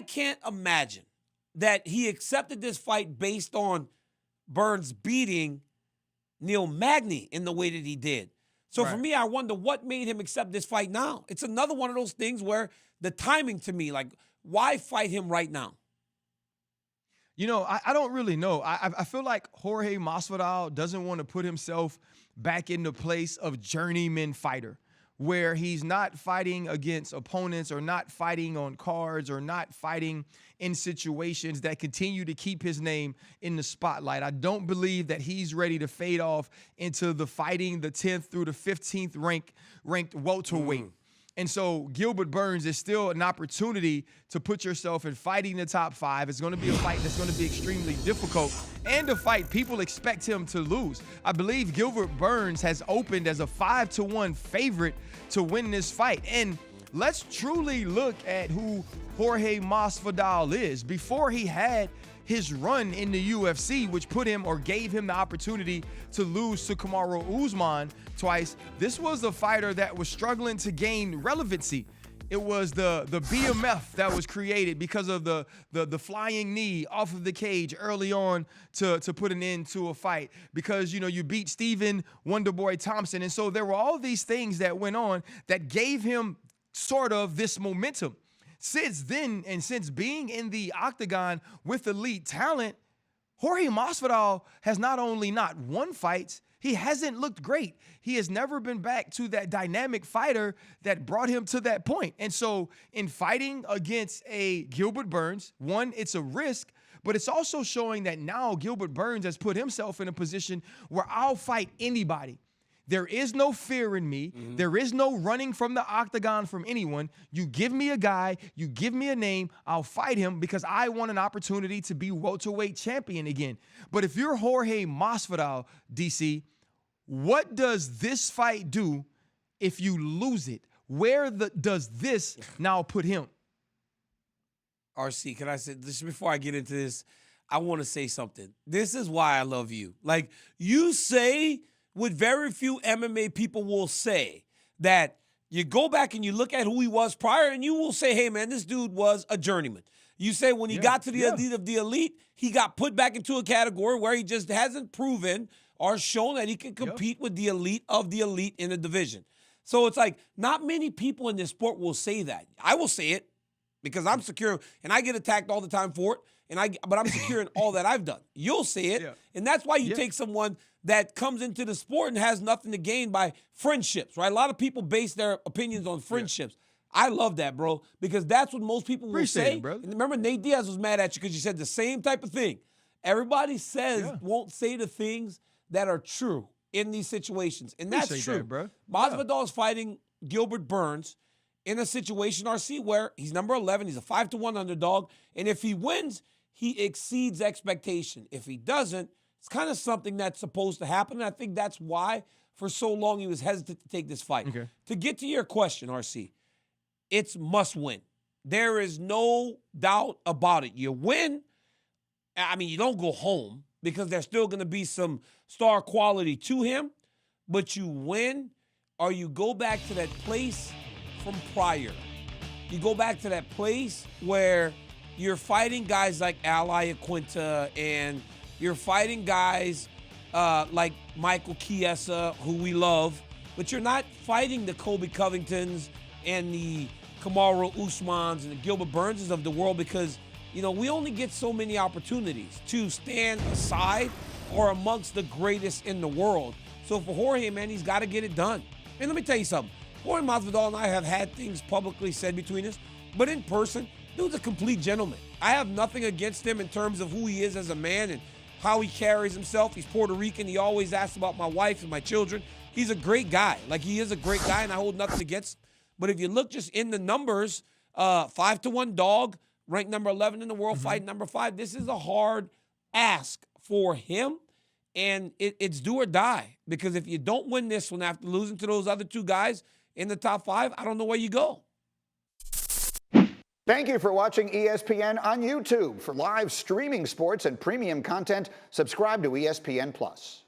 I can't imagine that he accepted this fight based on Burns beating Neil Magny in the way that he did. So for me, I wonder what made him accept this fight now. It's another one of those things where the timing to me, like, why fight him right now? You know, I don't really know. I feel like Jorge Masvidal doesn't want to put himself back in the place of journeyman fighter, where he's not fighting against opponents or not fighting on cards or not fighting in situations that continue to keep his name in the spotlight. I don't believe that he's ready to fade off into the fighting the 10th through the 15th ranked welterweight. And so Gilbert Burns is still an opportunity to put yourself in fighting the top 5. It's going to be a fight that's going to be extremely difficult and a fight people expect him to lose. I believe Gilbert Burns has opened as a 5-1 favorite to win this fight. And let's truly look at who Jorge Masvidal is. Before he had his run in the UFC, which put him or gave him the opportunity to lose to Kamaru Usman twice, this was a fighter that was struggling to gain relevancy. It was the BMF that was created because of the flying knee off of the cage early on to put an end to a fight, because, you know, you beat Stephen Wonderboy Thompson. And so there were all these things that went on that gave him sort of this momentum. Since then, and since being in the octagon with elite talent, Jorge Masvidal has not only not won fights, he hasn't looked great. He has never been back to that dynamic fighter that brought him to that point. And so in fighting against a Gilbert Burns, one, it's a risk, but it's also showing that now Gilbert Burns has put himself in a position where I'll fight anybody. There is no fear in me. There is no running from the octagon from anyone. You give me a guy, you give me a name, I'll fight him because I want an opportunity to be welterweight champion again. But if you're Jorge Masvidal, DC, what does this fight do if you lose it? Where does this now put him? RC, can I say this before I get into this? I want to say something. This is why I love you. Like, you say what very few MMA people will say, that you go back and you look at who he was prior and you will say, hey, man, this dude was a journeyman. You say when he got to the elite of the elite, he got put back into a category where he just hasn't proven or shown that he can compete with the elite of the elite in a division. So it's like, not many people in this sport will say that. I will say it because I'm secure, and I get attacked all the time for it, but I'm secure in all that I've done. You'll say it, and that's why you take someone that comes into the sport and has nothing to gain by friendships, right? A lot of people base their opinions on friendships. I love that, bro, because that's what most people will say. And remember, Nate Diaz was mad at you because you said the same type of thing. Everybody says won't say the things that are true in these situations, and that's true. That, bro. Masvidal's fighting Gilbert Burns in a situation, RC, where he's number 11. He's a 5-1 underdog, and if he wins, he exceeds expectation. If he doesn't, it's kind of something that's supposed to happen, and I think that's why for so long he was hesitant to take this fight. To get to your question, RC, it's must win. There is no doubt about it. You win, I mean, you don't go home because there's still going to be some star quality to him, but you win or you go back to that place from prior. You go back to that place where you're fighting guys like Ali Aquinta, and you're fighting guys like Michael Chiesa, who we love, but you're not fighting the Colby Covingtons and the Kamaru Usmans and the Gilbert Burnses of the world, because, you know, we only get so many opportunities to stand aside or amongst the greatest in the world. So for Jorge, man, he's got to get it done. And let me tell you something. Jorge Masvidal and I have had things publicly said between us, but in person, dude's a complete gentleman. I have nothing against him in terms of who he is as a man and how he carries himself. He's Puerto Rican. He always asks about my wife and my children. He's a great guy. Like, he is a great guy, and I hold nothing against him. But if you look just in the numbers, 5-1 dog, ranked number 11 in the world, fighting number 5, this is a hard ask for him, and it's do or die. Because if you don't win this one after losing to those other two guys in the top 5, I don't know where you go. Thank you for watching ESPN on YouTube. For live streaming sports and premium content, subscribe to ESPN+.